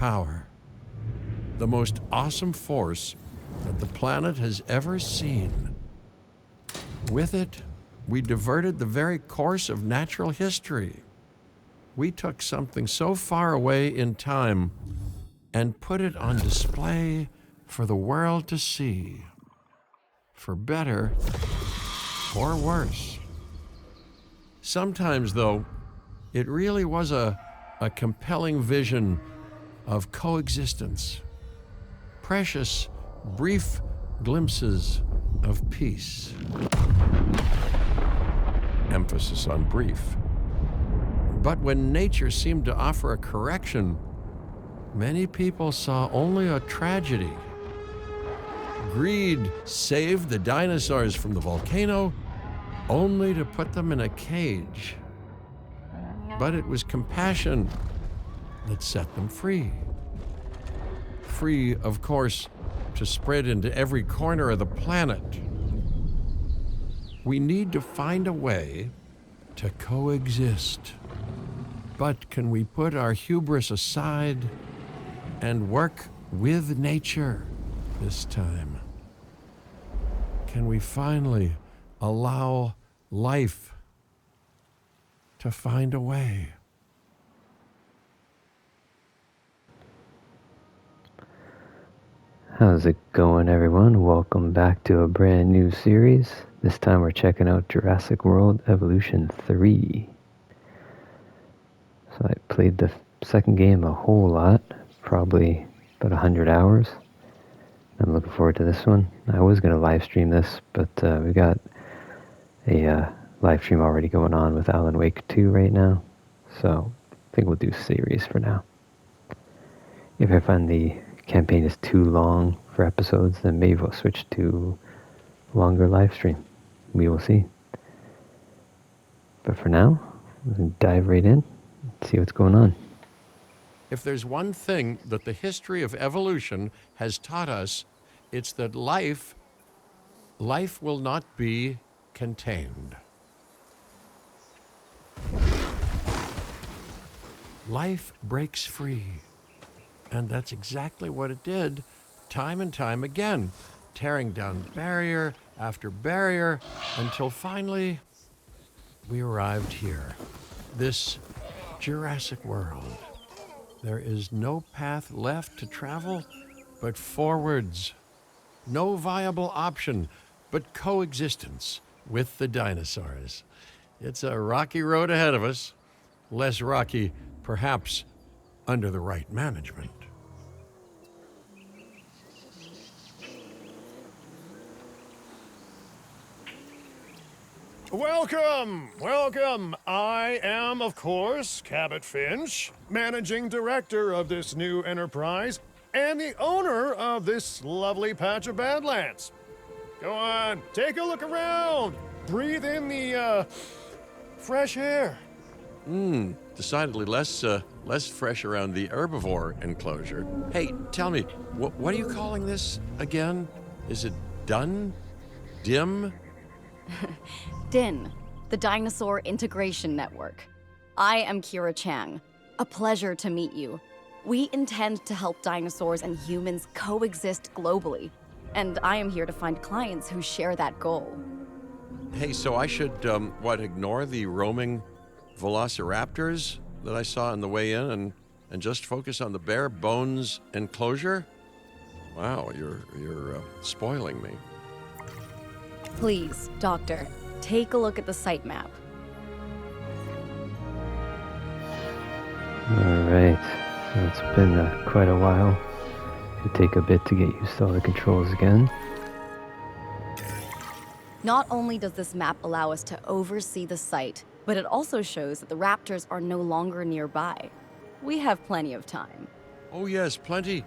power, the most awesome force that the planet has ever seen. With it, we diverted the very course of natural history. We took something so far away in time and put it on display for the world to see, for better or worse. Sometimes, though, it really was a compelling vision of coexistence, precious, brief glimpses of peace. Emphasis on brief. But when nature seemed to offer a correction, many people saw only a tragedy. Greed saved the dinosaurs from the volcano, only to put them in a cage. But it was compassion that set them free. Free, of course, to spread into every corner of the planet. We need to find a way to coexist. But can we put our hubris aside and work with nature this time? Can we finally allow life to find a way? How's it going, everyone? Welcome back to a brand new series. This time we're checking out Jurassic World Evolution 3. So I played the second game a whole lot, probably about 100 hours. I'm looking forward to this one. I was going to live stream this, but we got a live stream already going on with Alan Wake 2 right now. So I think we'll do series for now. If I find the campaign is too long for episodes, then maybe we'll switch to longer live stream. We will see. But for now, we'll dive right in and see what's going on. If there's one thing that the history of evolution has taught us, it's that life will not be contained. Life breaks free. And that's exactly what it did, time and time again, tearing down barrier after barrier, until finally we arrived here, this Jurassic World. There is no path left to travel but forwards. No viable option but coexistence with the dinosaurs. It's a rocky road ahead of us, less rocky, perhaps, under the right management. Welcome, welcome. I am, of course, Cabot Finch, managing director of this new enterprise and the owner of this lovely patch of Badlands. Go on, take a look around. Breathe in the, fresh air. Decidedly less fresh around the herbivore enclosure. Hey, tell me, what are you calling this again? Is it done? Dim? DIN, the Dinosaur Integration Network. I am Kira Chang. A pleasure to meet you. We intend to help dinosaurs and humans coexist globally, and I am here to find clients who share that goal. Hey, so I should, ignore the roaming velociraptors that I saw on the way in and just focus on the bare bones enclosure? Wow, you're spoiling me. Please, Doctor, take a look at the site map. Alright, so it's been quite a while. It'll take a bit to get used to all the controls again. Not only does this map allow us to oversee the site, but it also shows that the raptors are no longer nearby. We have plenty of time. Oh yes, plenty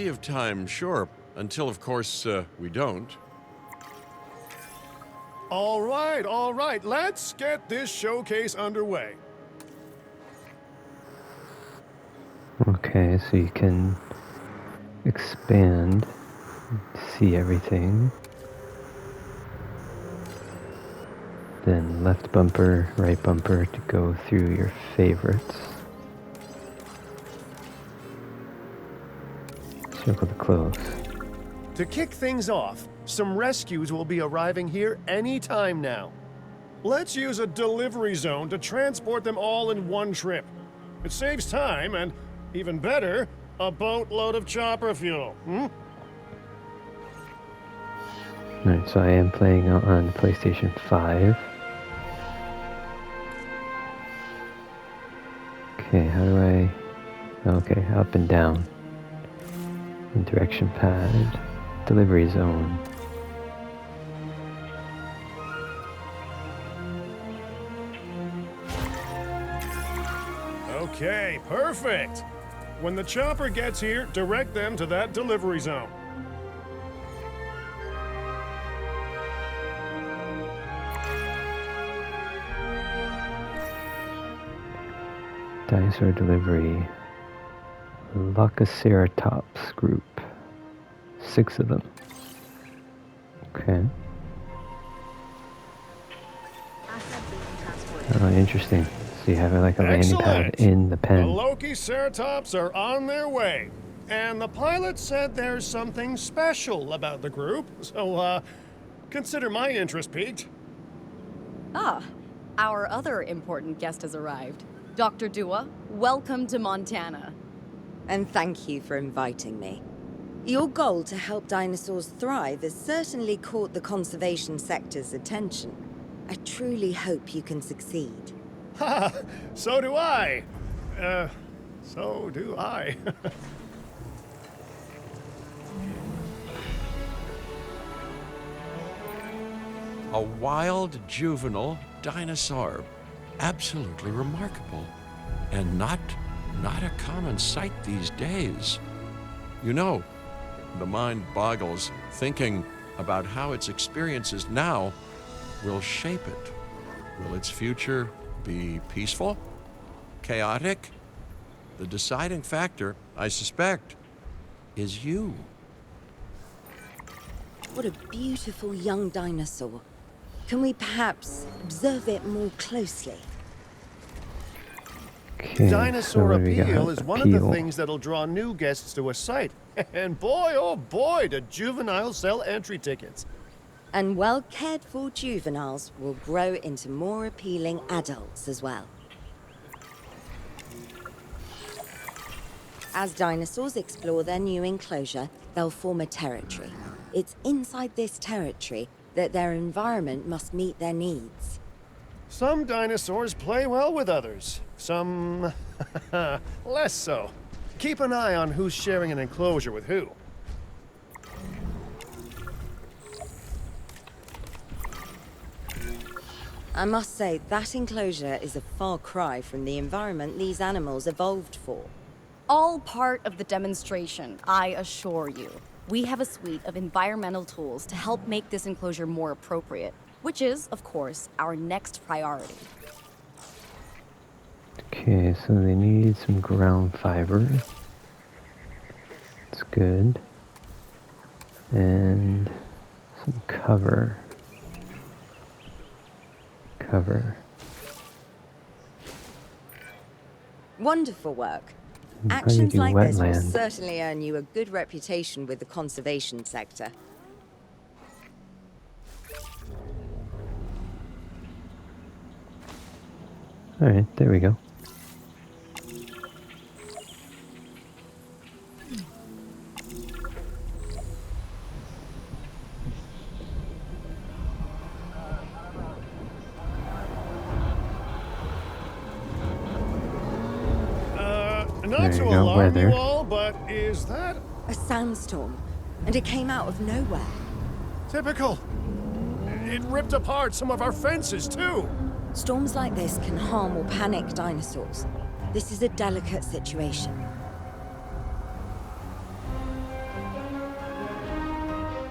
of time, sure. Until, of course, we don't. All right, let's get this showcase underway. Okay, so you can expand, see everything. Then left bumper, right bumper to go through your favorites. Circle to close. To kick things off, some rescues will be arriving here any time now. Let's use a delivery zone to transport them all in one trip. It saves time and, even better, a boatload of chopper fuel. Alright, so I am playing on PlayStation 5. Okay, how do I... Okay, up and down. Direction pad. Delivery zone. Okay, perfect. When the chopper gets here, direct them to that delivery zone. Dinosaur delivery. Locaceratops group. 6 of them. Okay. Oh, interesting. So you have like a landing pad in the The pen. Locaceratops are on their way. And the pilot said there's something special about the group, so, consider my interest piqued. Ah, our other important guest has arrived. Dr. Dua, welcome to Montana. And thank you for inviting me. Your goal to help dinosaurs thrive has certainly caught the conservation sector's attention. I truly hope you can succeed. Ha! So do I. So do I. A wild juvenile dinosaur. Absolutely remarkable. And not a common sight these days. You know, the mind boggles thinking about how its experiences now will shape it. Will its future be peaceful? Chaotic? The deciding factor, I suspect, is you. What a beautiful young dinosaur. Can we perhaps observe it more closely? Okay, Dinosaur so what do we got? appeal is one of the Appeal. things that'll draw new guests to a site. And boy, oh boy, do juveniles sell entry tickets. And well-cared-for juveniles will grow into more appealing adults as well. As dinosaurs explore their new enclosure, they'll form a territory. It's inside this territory that their environment must meet their needs. Some dinosaurs play well with others. Some less so. Keep an eye on who's sharing an enclosure with who. I must say, that enclosure is a far cry from the environment these animals evolved for. All part of the demonstration, I assure you. We have a suite of environmental tools to help make this enclosure more appropriate, which is, of course, our next priority. Okay, so they need some ground fiber. That's good. And some cover. Wonderful work. How do you Actions do like this will wetland? certainly earn you a good reputation with the conservation sector. Alright, there we go. Not There to you go, alarm weather. you all, but is that A sandstorm, and it came out of nowhere. typical? It ripped apart some of our fences, too. Storms like this can harm or panic dinosaurs. This is a delicate situation.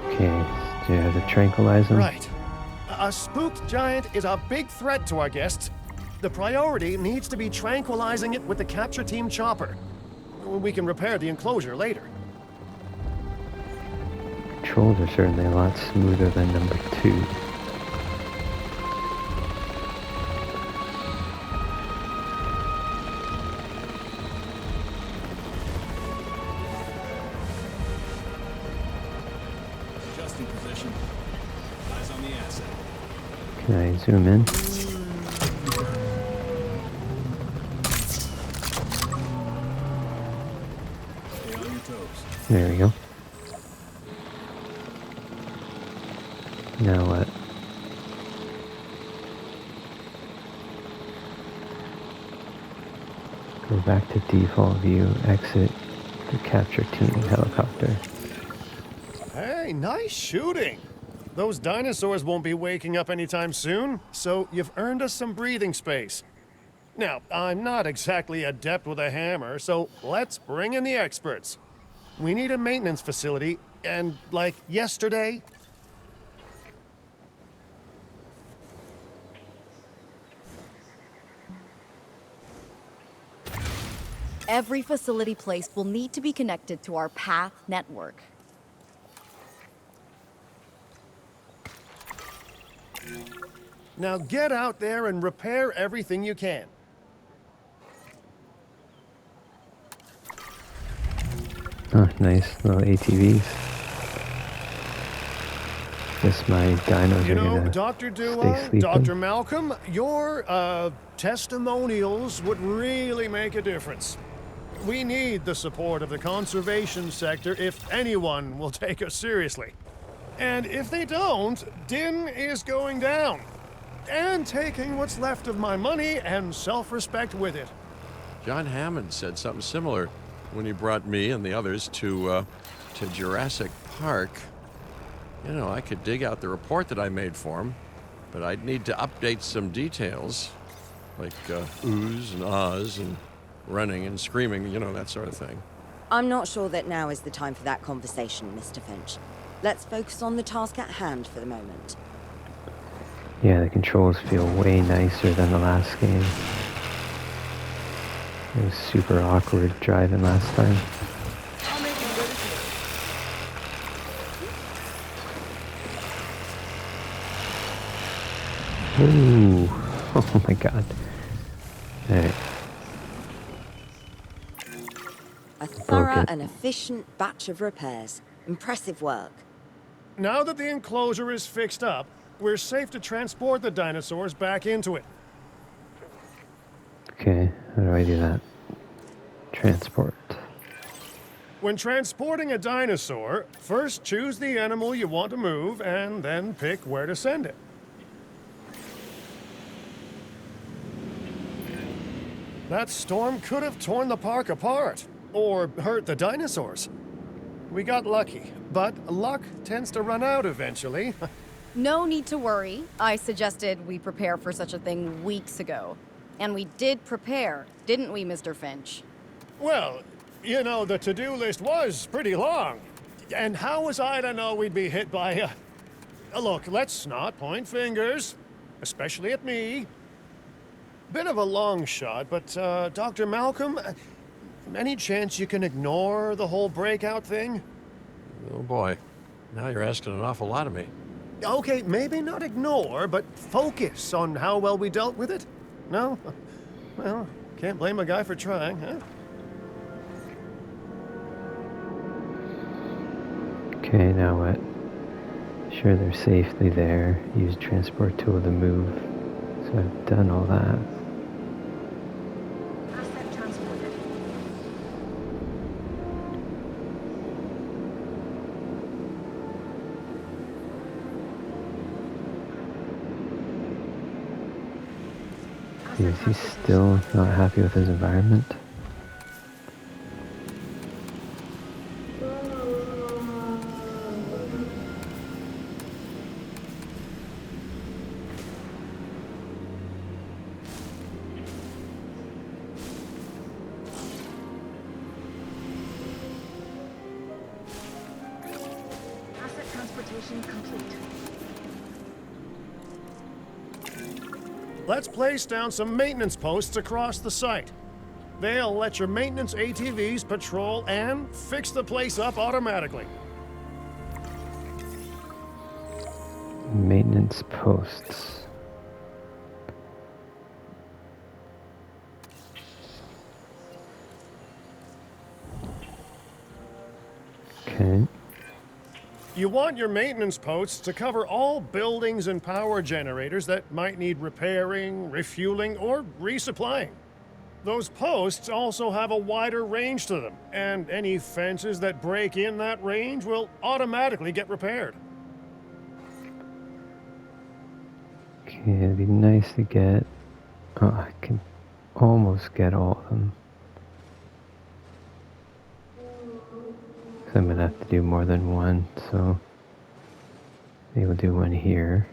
Okay, do you have to tranquilize them? Right. A spooked giant is a big threat to our guests. The priority needs to be tranquilizing it with the capture team chopper. We can repair the enclosure later. Controls are certainly a lot smoother than number 2. position. Eyes on the asset. Can I zoom in? Stay on your toes. There we go. Now what? Go back to default view, exit the capture team helicopter. Hey, nice shooting. Those dinosaurs won't be waking up anytime soon, so you've earned us some breathing space. Now, I'm not exactly adept with a hammer, so let's bring in the experts. We need a maintenance facility, and like yesterday. Every facility placed will need to be connected to our path network. Now get out there and repair everything you can. Oh, nice little ATVs. Guess my dinos You are know, gonna Dr. stay Duo, sleeping. Dr. Malcolm, your testimonials would really make a difference. We need the support of the conservation sector if anyone will take us seriously. And if they don't, Din is going down. And taking what's left of my money and self-respect with it. John Hammond said something similar when he brought me and the others to Jurassic Park. You know, I could dig out the report that I made for him, but I'd need to update some details, like oohs and ahs and running and screaming, you know, that sort of thing. I'm not sure that now is the time for that conversation, Mr. Finch. Let's focus on the task at hand for the moment. Yeah, the controls feel way nicer than the last game. It was super awkward driving last time. Ooh, oh my god. Alright. A thorough it. and efficient batch of repairs. Impressive work. Now that the enclosure is fixed up, we're safe to transport the dinosaurs back into it. Okay, how do I do that? Transport. When transporting a dinosaur, first choose the animal you want to move and then pick where to send it. That storm could have torn the park apart or hurt the dinosaurs. We got lucky, but luck tends to run out eventually. No need to worry. I suggested we prepare for such a thing weeks ago. And we did prepare, didn't we, Mr. Finch? Well, you know, the to-do list was pretty long. And how was I to know we'd be hit by a... Look, let's not point fingers, especially at me. Bit of a long shot, but, Dr. Malcolm, any chance you can ignore the whole breakout thing? Oh boy, now you're asking an awful lot of me. Okay, maybe not ignore, but focus on how well we dealt with it? No? Well, can't blame a guy for trying, huh? Okay, now what? Sure they're safely there. Use transport tool to move. So I've done all that. Asset transported. Is he still not happy with his environment? Asset transportation complete. Let's place down some maintenance posts across the site. They'll let your maintenance ATVs patrol and fix the place up automatically. Maintenance posts. Okay. You want your maintenance posts to cover all buildings and power generators that might need repairing, refueling, or resupplying. Those posts also have a wider range to them, and any fences that break in that range will automatically get repaired. Okay, it'd be nice to get... Oh, I can almost get all of them. So I'm gonna have to do more than one, so maybe we'll do one here.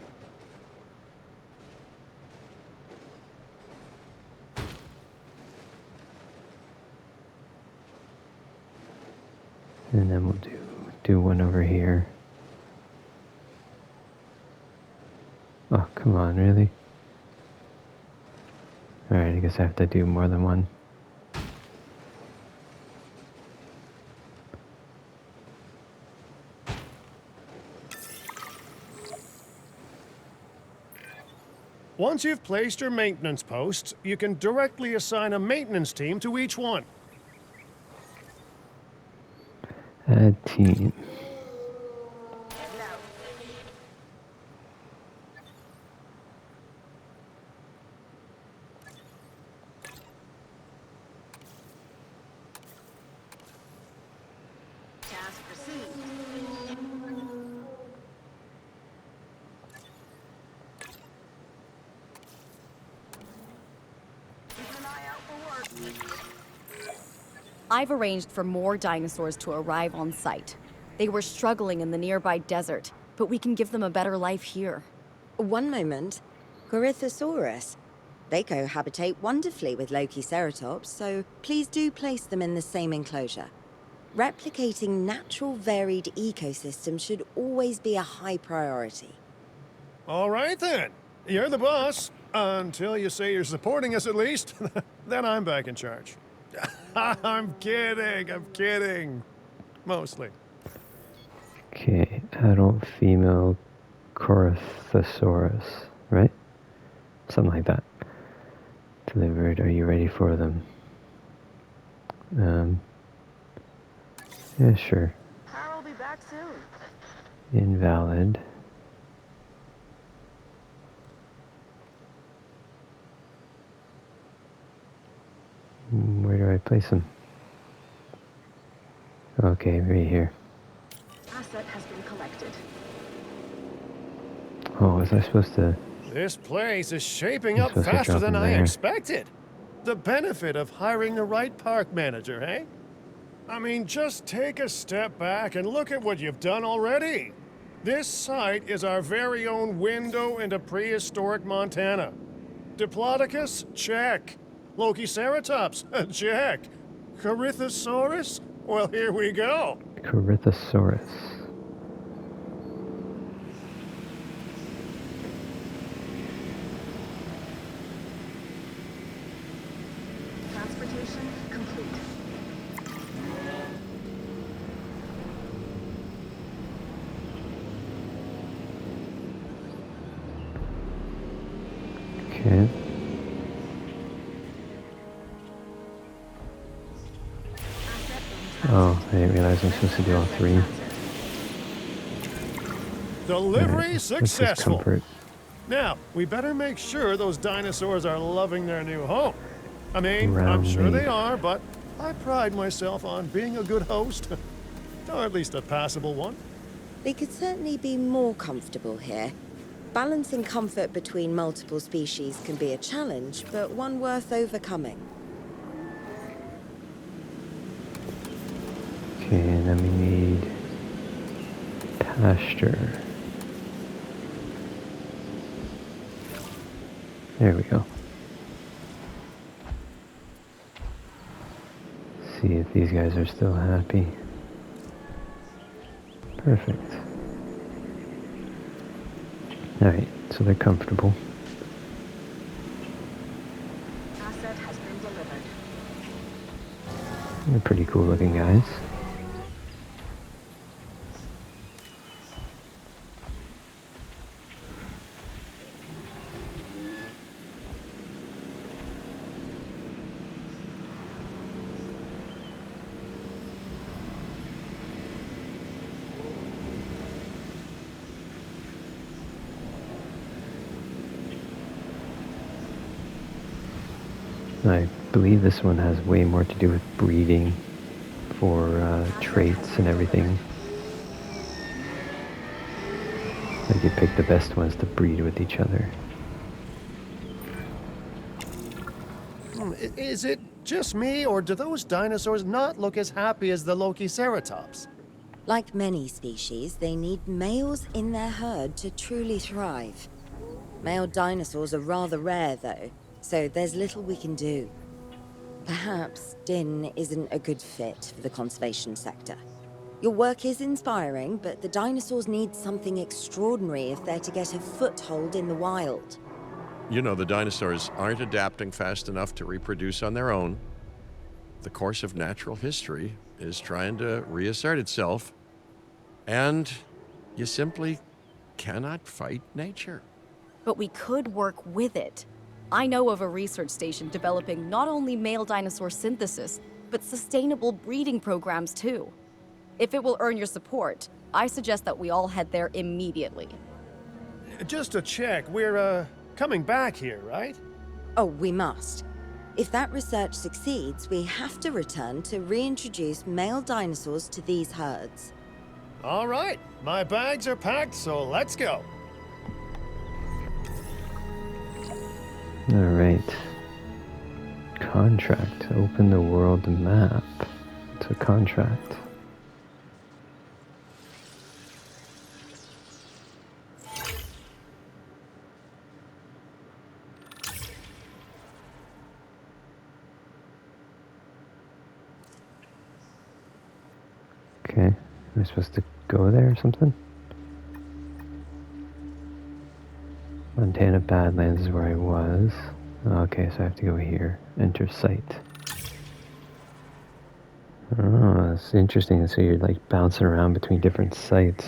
And then we'll do one over here. Oh, come on, really? Alright, I guess I have to do more than one. Once you've placed your maintenance posts, you can directly assign a maintenance team to each one. Add team. Task received. Keep an eye out for work. I've arranged for more dinosaurs to arrive on site. They were struggling in the nearby desert, but we can give them a better life here. One moment. Corythosaurus. They cohabitate wonderfully with Lokiceratops, so please do place them in the same enclosure. Replicating natural varied ecosystems should always be a high priority. All right then. You're the boss. Until you say you're supporting us at least. Then I'm back in charge. I'm kidding. Mostly. Okay, adult female Corythosaurus, right? Something like that. Delivered. Are you ready for them? Yeah, sure. I'll be back soon. Invalid. Where do I place them? Okay, right here. Asset has been collected. Oh, was I supposed to... This place is shaping You're up supposed to faster drop than them I there. expected. The benefit of hiring the right park manager, eh? I mean, just take a step back and look at what you've done already. This site is our very own window into prehistoric Montana. Diplodocus? Check. Lokiceratops? Check. Corythosaurus? Well, here we go. Corythosaurus. Transportation complete. Okay. Asset in Oh, I didn't realize I'm supposed to do all three. Delivery Alright, let's just successful. comfort. Now, we better make sure those dinosaurs are loving their new home. I mean, I'm Round sure they meat. are, but I pride myself on being a good host. Or at least a passable one. They could certainly be more comfortable here. Balancing comfort between multiple species can be a challenge, but one worth overcoming. Okay, and then we need pasture. There we go. See if these guys are still happy. Perfect. Alright, so they're comfortable. asset has been delivered. They're pretty cool looking guys. I believe this one has way more to do with breeding for traits and everything. Like you pick the best ones to breed with each other. Is it just me, or do those dinosaurs not look as happy as the Lokiceratops? Like many species, they need males in their herd to truly thrive. Male dinosaurs are rather rare, though, so there's little we can do. Perhaps Din isn't a good fit for the conservation sector. Your work is inspiring, but the dinosaurs need something extraordinary if they're to get a foothold in the wild. You know, the dinosaurs aren't adapting fast enough to reproduce on their own. The course of natural history is trying to reassert itself, and you simply cannot fight nature. But we could work with it. I know of a research station developing not only male dinosaur synthesis, but sustainable breeding programs too. If it will earn your support, I suggest that we all head there immediately. Just to check, we're, coming back here, right? Oh, we must. If that research succeeds, we have to return to reintroduce male dinosaurs to these herds. All right, my bags are packed, so let's go. Alright. Contract. Open the world map. It's a contract. Okay. Am I supposed to go there or something? Montana Badlands is where I was. Okay, so I have to go here. Enter site. Oh, it's interesting. So you're like bouncing around between different sites.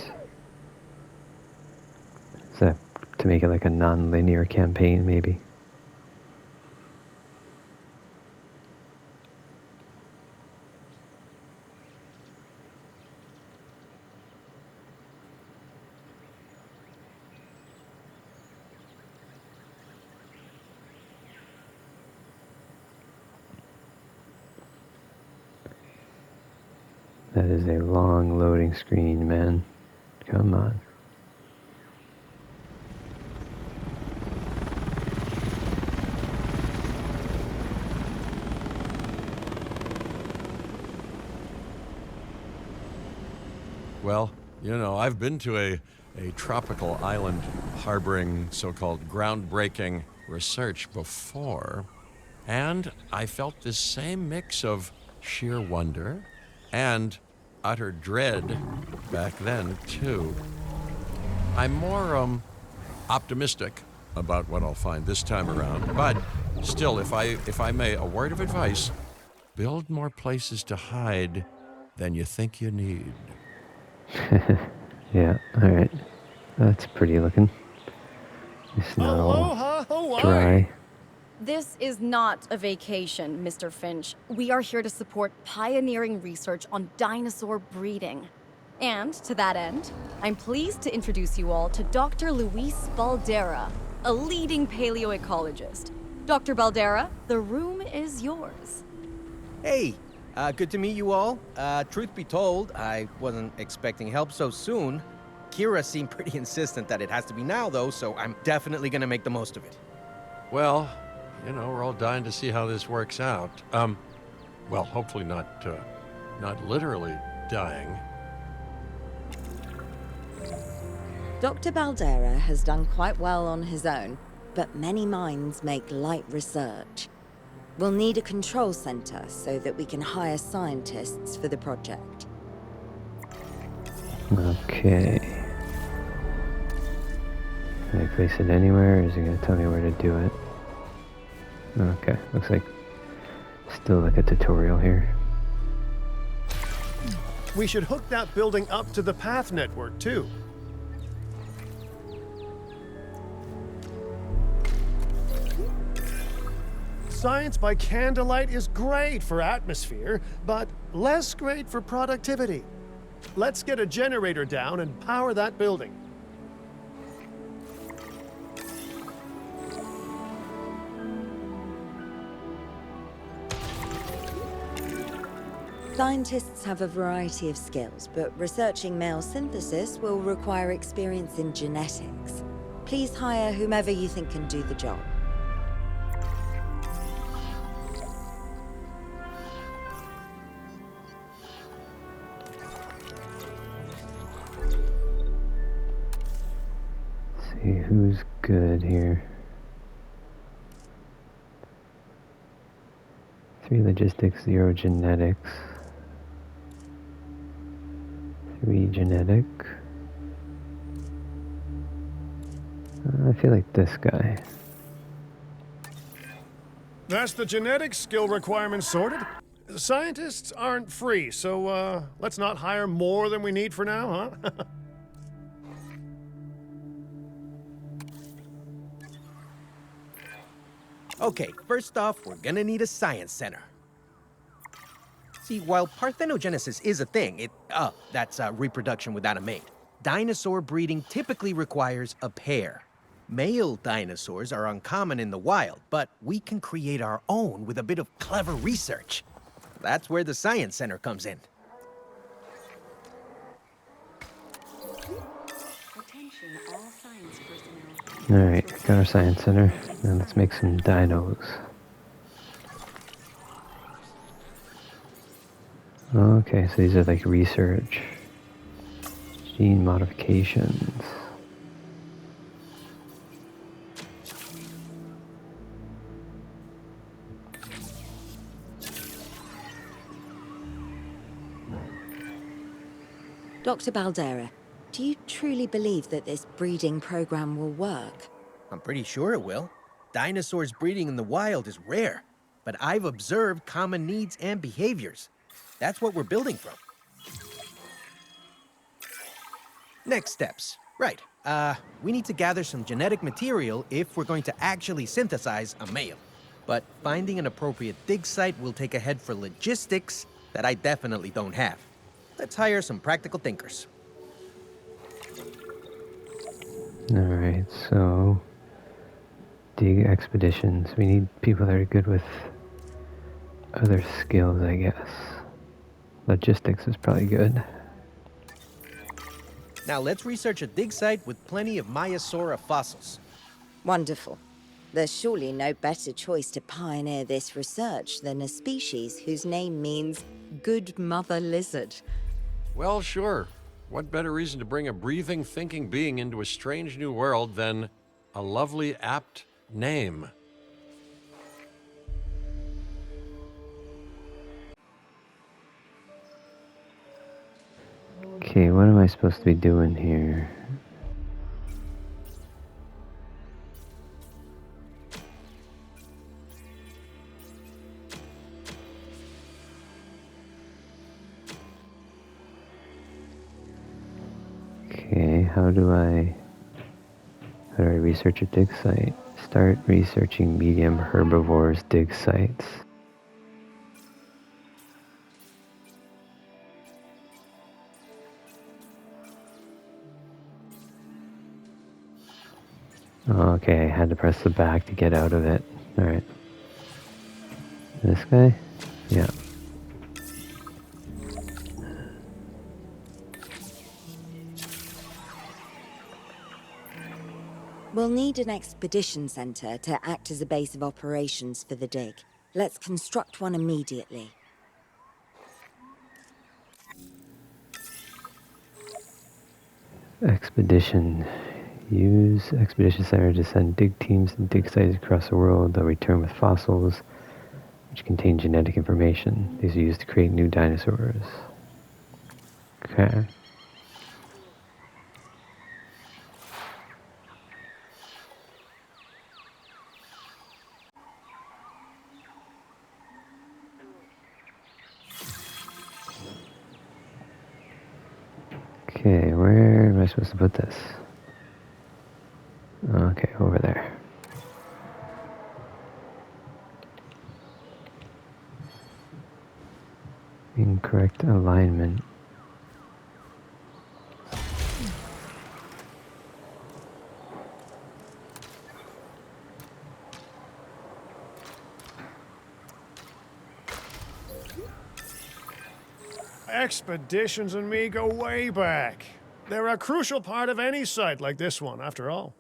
Is that to make it like a non-linear campaign, maybe? That is a long loading screen, man. Come on. Well, you know, I've been to a tropical island harboring so-called groundbreaking research before, and I felt this same mix of sheer wonder and utter dread back then, too. I'm more optimistic about what I'll find this time around, but still, if I may, a word of advice: build more places to hide than you think you need. Yeah, alright. That's pretty looking. It's not Aloha, all Hawaii! dry. This is not a vacation, Mr. Finch. We are here to support pioneering research on dinosaur breeding. And to that end, I'm pleased to introduce you all to Dr. Luis Baldera, a leading paleoecologist. Dr. Baldera, the room is yours. Hey, good to meet you all. Truth be told, I wasn't expecting help so soon. Kira seemed pretty insistent that it has to be now, though, so I'm definitely gonna make the most of it. Well, you know, we're all dying to see how this works out. Well, hopefully not literally dying. Dr. Baldera has done quite well on his own, but many minds make light research. We'll need a control center so that we can hire scientists for the project. Okay. Can I place it anywhere, or is it going to tell me where to do it? Okay, looks like still like a tutorial here. We should hook that building up to the path network, too. Science by candlelight is great for atmosphere, but less great for productivity. Let's get a generator down and power that building. Scientists have a variety of skills, but researching male synthesis will require experience in genetics. Please hire whomever you think can do the job. See who's good here. 3 logistics, 0 genetics. 3 genetic. I feel like this guy. That's the genetic skill requirements sorted. Scientists aren't free, so let's not hire more than we need for now, huh? Okay, first off, we're gonna need a science center. See, while parthenogenesis is a thing, that's reproduction without a mate. Dinosaur breeding typically requires a pair. Male dinosaurs are uncommon in the wild, but we can create our own with a bit of clever research. That's where the science center comes in. Attention all science personnel. Alright, got our science center. Now let's make some dinos. Okay, so these are like research. Gene modifications. Dr. Baldera, do you truly believe that this breeding program will work? I'm pretty sure it will. Dinosaurs breeding in the wild is rare, but I've observed common needs and behaviors. That's what we're building from. Next steps. Right. We need to gather some genetic material if we're going to actually synthesize a male. But finding an appropriate dig site will take a head for logistics that I definitely don't have. Let's hire some practical thinkers. Alright, so dig expeditions. We need people that are good with other skills, I guess. Logistics is probably good. Now let's research a dig site with plenty of Maiasaura fossils. Wonderful. There's surely no better choice to pioneer this research than a species whose name means good mother lizard. Well, sure. What better reason to bring a breathing, thinking being into a strange new world than a lovely, apt name? Okay, what am I supposed to be doing here? Okay, how do I research a dig site? Start researching medium herbivores dig sites. Okay, I had to press the back to get out of it. Alright. This guy? Yeah. We'll need an expedition center to act as a base of operations for the dig. Let's construct one immediately. Expedition. Use expedition center to send dig teams and dig sites across the world. They'll return with fossils, which contain genetic information. These are used to create new dinosaurs. Okay. Okay, where am I supposed to put this? Okay, over there. Incorrect alignment. expeditions and me go way back. They're a crucial part of any site like this one, after all.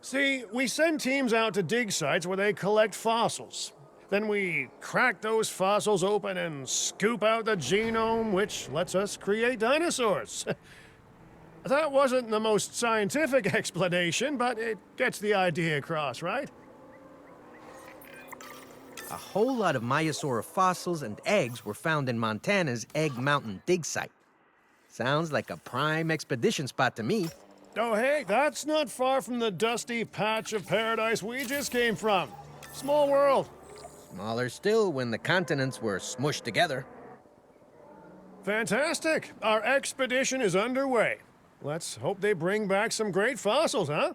See, we send teams out to dig sites where they collect fossils. Then we crack those fossils open and scoop out the genome, which lets us create dinosaurs. That wasn't the most scientific explanation, but it gets the idea across, right? A whole lot of Maiasaura fossils and eggs were found in Montana's Egg Mountain dig site. Sounds like a prime expedition spot to me. Oh, hey, that's not far from the dusty patch of paradise we just came from. Small world. Smaller still when the continents were smushed together. Fantastic. Our expedition is underway. Let's hope they bring back some great fossils, huh?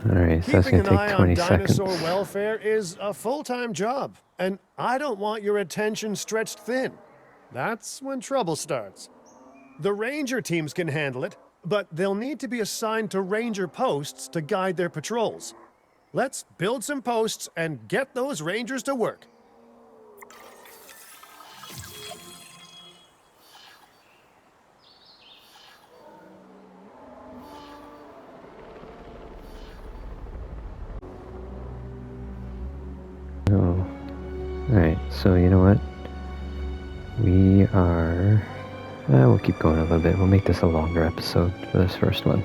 Alright, so that's Keeping gonna an eye take on 20 dinosaur seconds. welfare is a full-time job, and I don't want your attention stretched thin. That's when trouble starts. The ranger teams can handle it, but they'll need to be assigned to ranger posts to guide their patrols. Let's build some posts and get those rangers to work. Oh. Alright, so you know what? We are... we'll keep going a little bit. We'll make this a longer episode for this first one.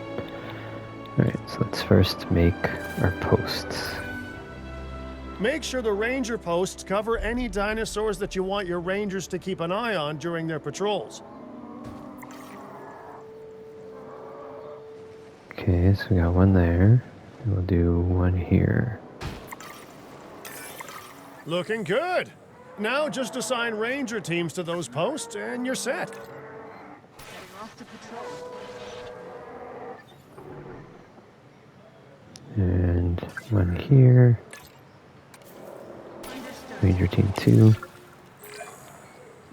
Alright, so let's first make our posts. Make sure the ranger posts cover any dinosaurs that you want your rangers to keep an eye on during their patrols. Okay, so we got one there. We'll do one here. Looking good. Now just assign ranger teams to those posts and you're set. Getting off to patrol. And one here. Ranger team 2.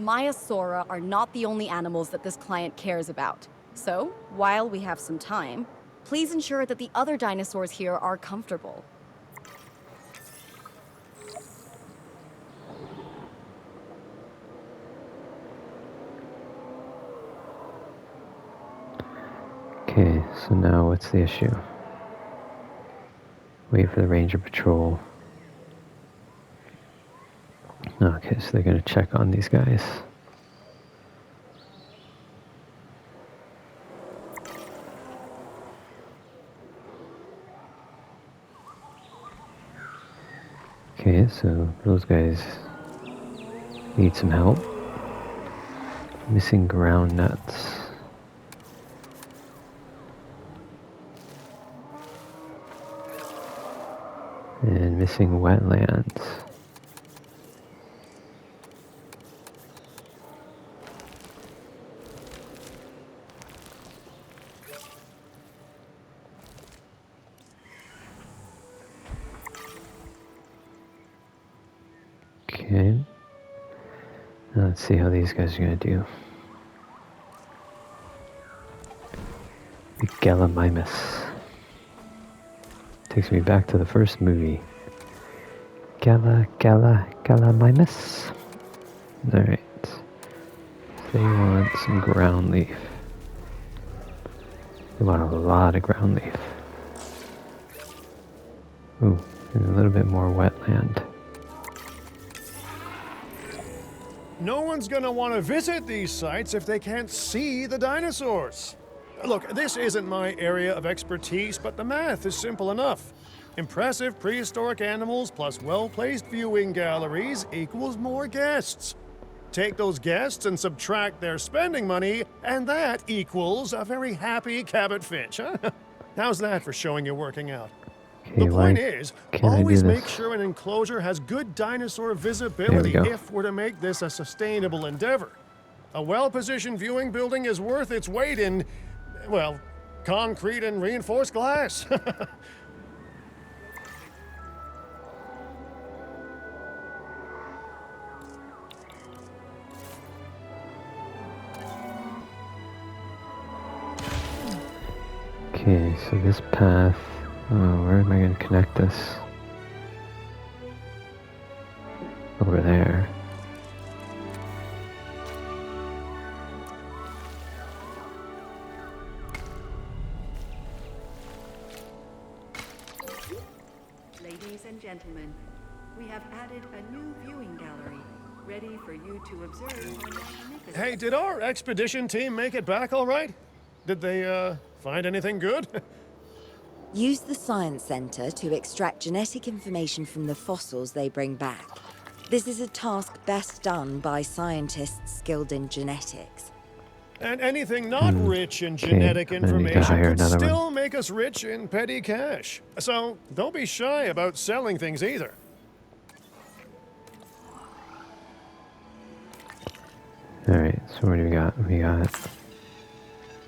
Maiasaura are not the only animals that this client cares about. So, while we have some time, please ensure that the other dinosaurs here are comfortable. Okay, so now what's the issue? Wait for the ranger patrol. Okay, so they're gonna check on these guys. Okay, so those guys need some help. Missing ground nuts. And missing wetlands. Okay. Now let's see how these guys are gonna do. The Gallimimus. Takes me back to the first movie. Gallimimus. Alright. They want some ground leaf. They want a lot of ground leaf. Ooh, and a little bit more wetland. No one's gonna want to visit these sites if they can't see the dinosaurs. Look, this isn't my area of expertise, but the math is simple enough. Impressive prehistoric animals plus well-placed viewing galleries equals more guests. Take those guests and subtract their spending money, and that equals a very happy Cabot Finch, huh? How's that for showing you're working out? Okay, The why point is, can't I do always this? make sure an enclosure has good dinosaur visibility go. if we're to make this a sustainable endeavor. A well-positioned viewing building is worth its weight in, well, concrete and reinforced glass. Okay, so this path, where am I going to connect this? Over there. gentlemen, we have added a new viewing gallery, ready for you to observe our magnificent... Hey, did our expedition team make it back all right? Did they, find anything good? Use the Science Center to extract genetic information from the fossils they bring back. This is a task best done by scientists skilled in genetics. And anything not rich in Okay, genetic I'm gonna need to hire information could another one. still make us rich in petty cash. So don't be shy about selling things either. Alright, so what do we got? We got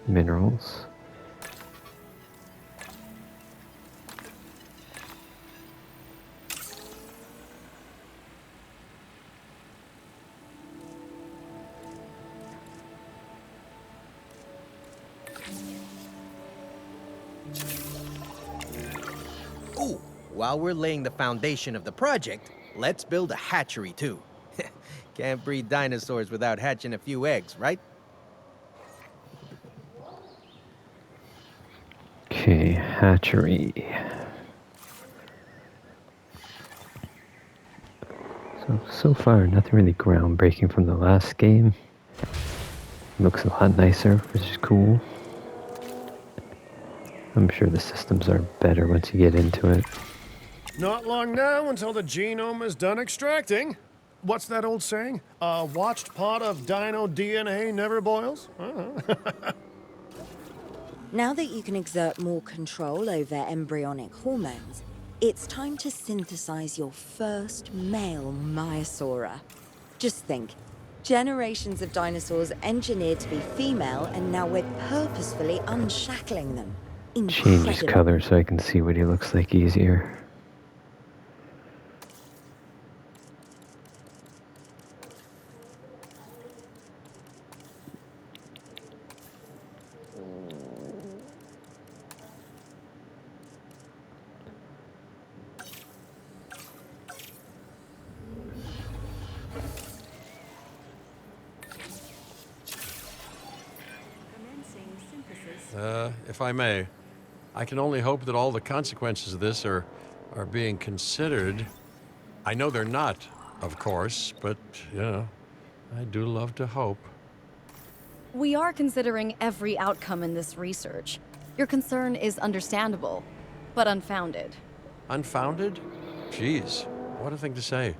minerals. Ooh, while we're laying the foundation of the project, let's build a hatchery too. Can't breed dinosaurs without hatching a few eggs, right? Okay, hatchery. So far, nothing really groundbreaking from the last game. Looks a lot nicer, which is cool. I'm sure the systems are better once you get into it. Not long now until the genome is done extracting. What's that old saying? A watched pot of dino DNA never boils? Now that you can exert more control over embryonic hormones, it's time to synthesize your first male Maiasaura. Just think, generations of dinosaurs engineered to be female, and now we're purposefully unshackling them. Change his Incredible. color so I can see what he looks like easier. Commencing synthesis. If I may, I can only hope that all the consequences of this are being considered. I know they're not, of course, but, you know, I do love to hope. We are considering every outcome in this research. Your concern is understandable, but unfounded. Unfounded? Geez, what a thing to say.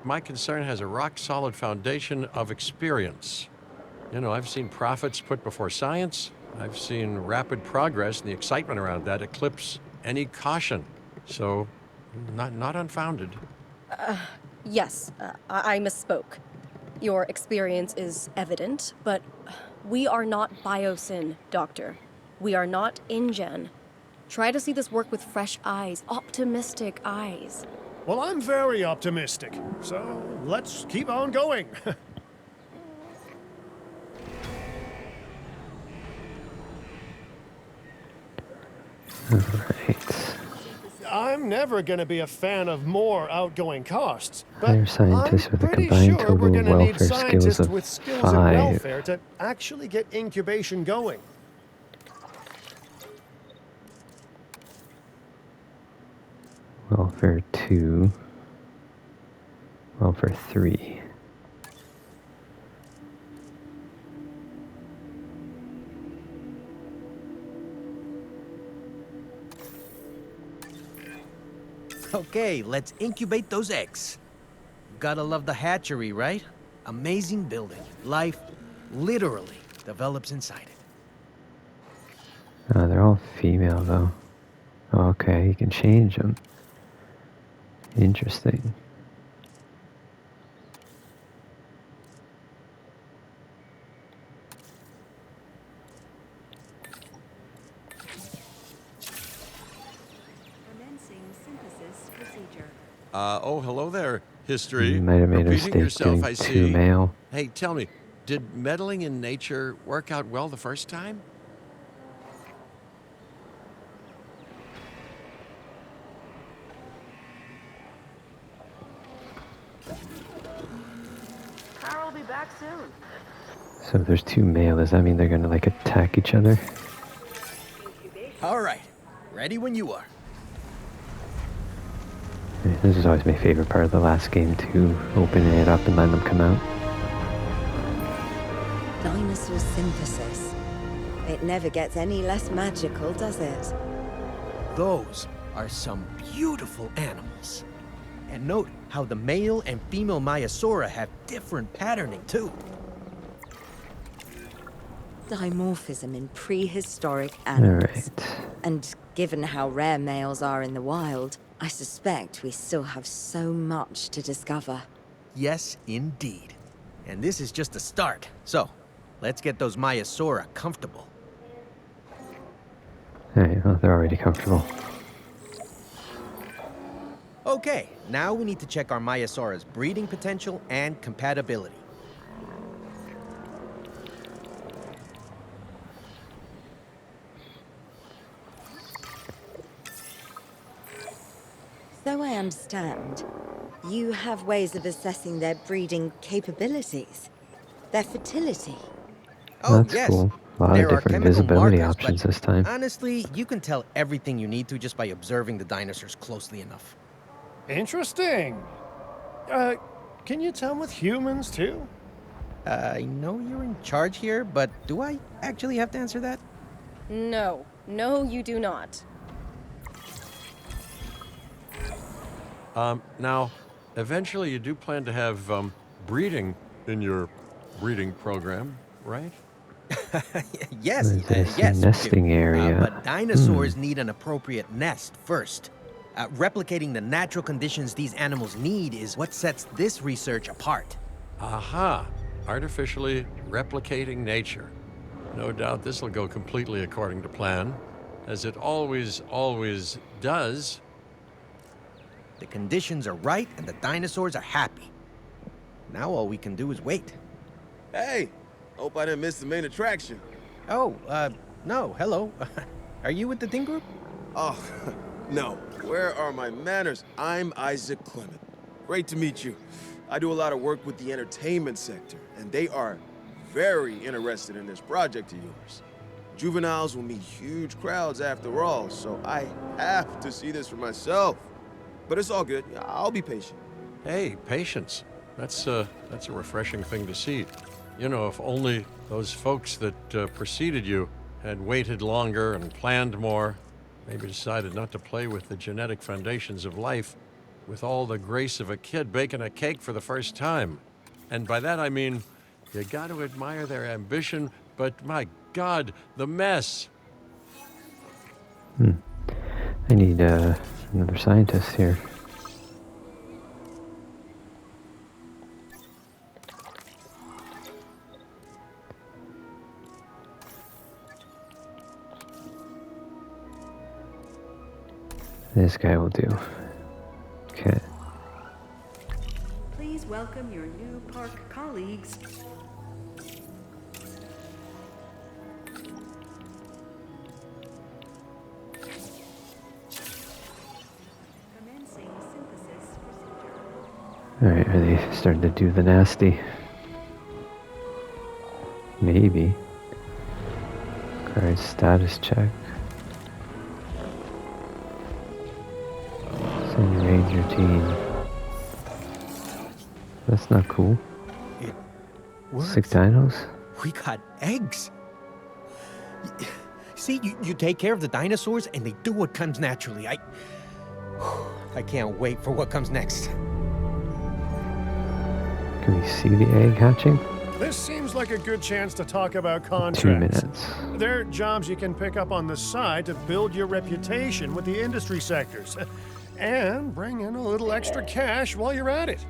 My concern has a rock-solid foundation of experience. You know, I've seen profits put before science. I've seen rapid progress, and the excitement around that eclipse any caution. So, not unfounded. Yes, I misspoke. Your experience is evident, but we are not Biosyn, Doctor. We are not InGen. Try to see this work with fresh eyes, optimistic eyes. Well, I'm very optimistic, so let's keep on going. Right. I'm never going to be a fan of more outgoing costs, but Hire scientists I'm with a pretty combined sure we're total going to need welfare skills scientists of with skills 5. in welfare to actually get incubation going. Welfare 2. Welfare 3. Okay, let's incubate those eggs. Gotta love the hatchery, right? Amazing building. Life literally develops inside it. They're all female, though. Okay, you can change them. Interesting. Commencing synthesis procedure. Oh, hello there, history. You might have made a Repeating mistake yourself, doing I 2 see. male. Hey, tell me, did meddling in nature work out well the first time? Carl will be back soon. So if there's 2 male, does that mean they're gonna like attack each other? All right, ready when you are. Yeah, this is always my favorite part of the last game too, opening it up and letting them come out. Dinosaur synthesis. It never gets any less magical, does it? Those are some beautiful animals. And note how the male and female Maiasaura have different patterning too. Dimorphism in prehistoric animals. Alright. And given how rare males are in the wild, I suspect we still have so much to discover. Yes, indeed. And this is just a start. So, let's get those Maiasaura comfortable. Alright, well, they're already comfortable. Okay, now we need to check our Maiasaura's breeding potential and compatibility. So I understand, you have ways of assessing their breeding capabilities, their fertility. Oh, That's yes. cool. A lot There of are different chemical visibility markers, options but this time. honestly, you can tell everything you need to just by observing the dinosaurs closely enough. Interesting. Can you tell with humans too? I know you're in charge here, but do I actually have to answer that? No. No, you do not. Now, eventually you do plan to have breeding in your breeding program, right? Yes, There's a yes. we do. nesting area. But dinosaurs need an appropriate nest first. Replicating the natural conditions these animals need is what sets this research apart. Aha! Artificially replicating nature. No doubt this will go completely according to plan, as it always does. The conditions are right and the dinosaurs are happy. Now all we can do is wait. Hey, hope I didn't miss the main attraction. Oh, no, hello. Are you with the Ting Group? Oh, no. Where are my manners? I'm Isaac Clement. Great to meet you. I do a lot of work with the entertainment sector, and they are very interested in this project of yours. Juveniles will meet huge crowds after all, so I have to see this for myself. But it's all good. I'll be patient. Hey, patience. That's a refreshing thing to see. You know, if only those folks that preceded you had waited longer and planned more, maybe decided not to play with the genetic foundations of life with all the grace of a kid baking a cake for the first time. And by that I mean, you got to admire their ambition, but my God, the mess. I need another scientist here. This guy will do. Okay. Please welcome your new park colleagues. Commencing synthesis procedure. Alright, are they starting to do the nasty? Maybe. Alright, status check. Send ranger team. That's not cool. It works. 6 dinos? We got eggs. See, you take care of the dinosaurs and they do what comes naturally. I can't wait for what comes next. Can we see the egg hatching? This seems like a good chance to talk about 2 contracts. minutes. They're jobs you can pick up on the side to build your reputation with the industry sectors. And bring in a little extra cash while you're at it.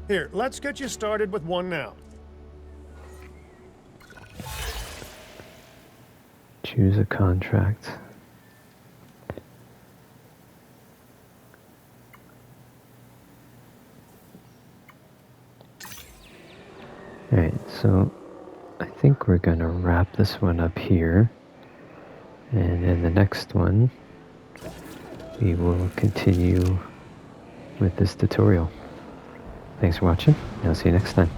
Here, let's get you started with one now. Choose a contract. Alright, so I think we're gonna wrap this one up here. And in the next one, we will continue with this tutorial. Thanks for watching, and I'll see you next time.